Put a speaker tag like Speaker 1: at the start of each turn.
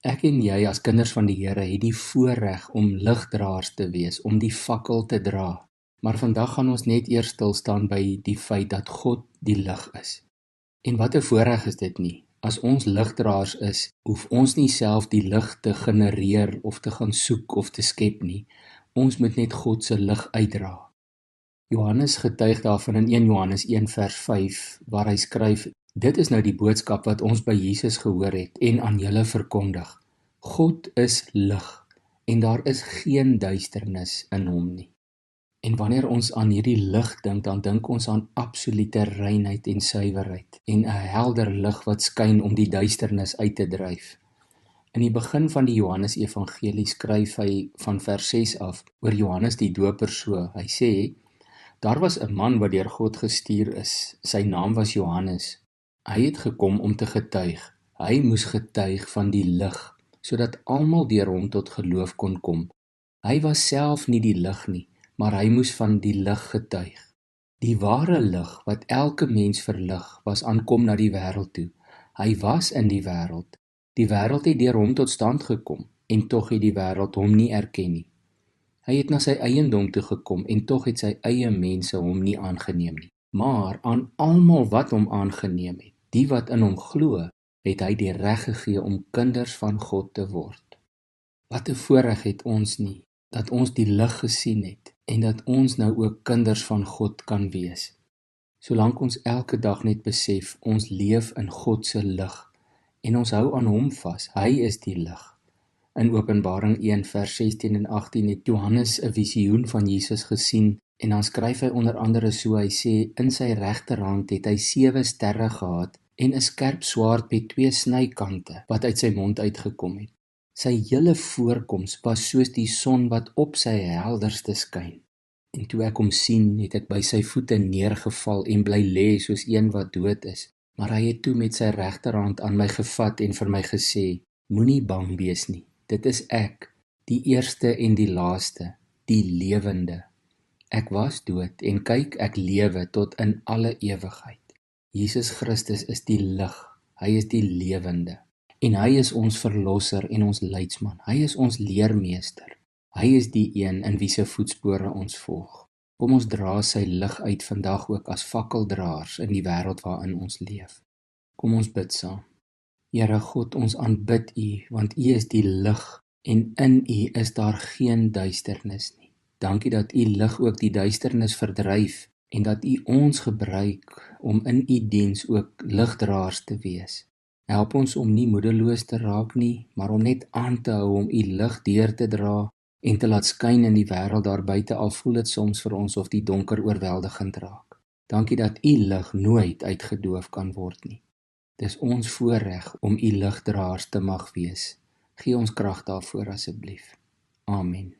Speaker 1: Ek en jy as kinders van die Here het die voorreg om ligdraers te wees, om die fakkel te dra. Maar vandag gaan ons net eers stil staan by die feit dat God die lig is. En wat 'n voorreg is dit nie? As ons ligdraers is, hoef ons nie self die lig te genereer of te gaan soek of te skep nie. Ons moet net God se lig uitdra. Johannes getuig daarvan in 1 Johannes 1 vers 5, waar hy skryf: Dit is nou die boodskap wat ons by Jesus gehoor het en aan julle verkondig. God is lig en daar is geen duisternis in hom nie. En wanneer ons aan hierdie lig dink, dan dink ons aan absolute reinheid en suiwerheid en 'n helder lig wat skyn om die duisternis uit te dryf. In die begin van die Johannes Evangelie skryf hy van vers 6 af oor Johannes die Doper so. Hy sê: Daar was 'n man wat deur God gestuur is. Sy naam was Johannes. Hy het gekom om te getuig. Hy moes getuig van die lig, sodat almal deur hom tot geloof kon kom. Hy was self nie die lig nie, maar hy moes van die lig getuig. Die ware lig wat elke mens verlig, was aankom na die wêreld toe. Hy was in die wêreld. Die wêreld het deur hom tot stand gekom, en tog het die wêreld hom nie erken nie. Hy het na sy eiendom toe gekom, en tog het sy eie mense hom nie aangeneem nie. Maar aan almal wat hom aangeneem het, die wat in hom glo, het hy die reg gegee om kinders van God te word. Wat 'n voorreg het ons nie, dat ons die lig gesien het, en dat ons nou ook kinders van God kan wees. Solank ons elke dag net besef, ons leef in God se lig, en ons hou aan hom vas, hy is die lig. In Openbaring 1 vers 16 en 18 het Johannes 'n visioen van Jesus gesien, en dan skryf hy onder andere so, hy sê, in sy regterhand het hy 7 sterre gehad, en 'n skerp swaard met 2 snykante, wat uit sy mond uitgekom het. Sy hele voorkoms was soos die son wat op sy helderste skyn. En toe ek hom sien, het ek by sy voete neergeval en bly lê soos een wat dood is. Maar hy het toe met sy regterhand aan my gevat en vir my gesê: Moenie bang wees nie. Dit is ek, die eerste en die laaste, die lewende. Ek was dood en kyk, ek lewe tot in alle ewigheid. Jesus Christus is die lig, hy is die lewende. En hy is ons verlosser en ons leidsman. Hy is ons leermeester. Hy is die een in wie se voetspore ons volg. Kom ons dra sy lig uit vandag ook as fakkeldraers in die wêreld waarin ons leef. Kom ons bid saam. Here God, ons aanbid U, want U is die lig en in U is daar geen duisternis nie. Dankie dat U lig ook die duisternis verdryf en dat U ons gebruik om in U diens ook ligdraers te wees. Help ons om nie moedeloos te raak nie, maar om net aan te hou om U lig deur te dra en te laat skyn in die wêreld daar buite, al voel dit soms vir ons of die donker oorweldigend raak. Dankie dat U lig nooit uitgedoof kan word nie. Dis ons voorreg om U ligdraers te mag wees. Gee ons krag daarvoor asseblief. Amen.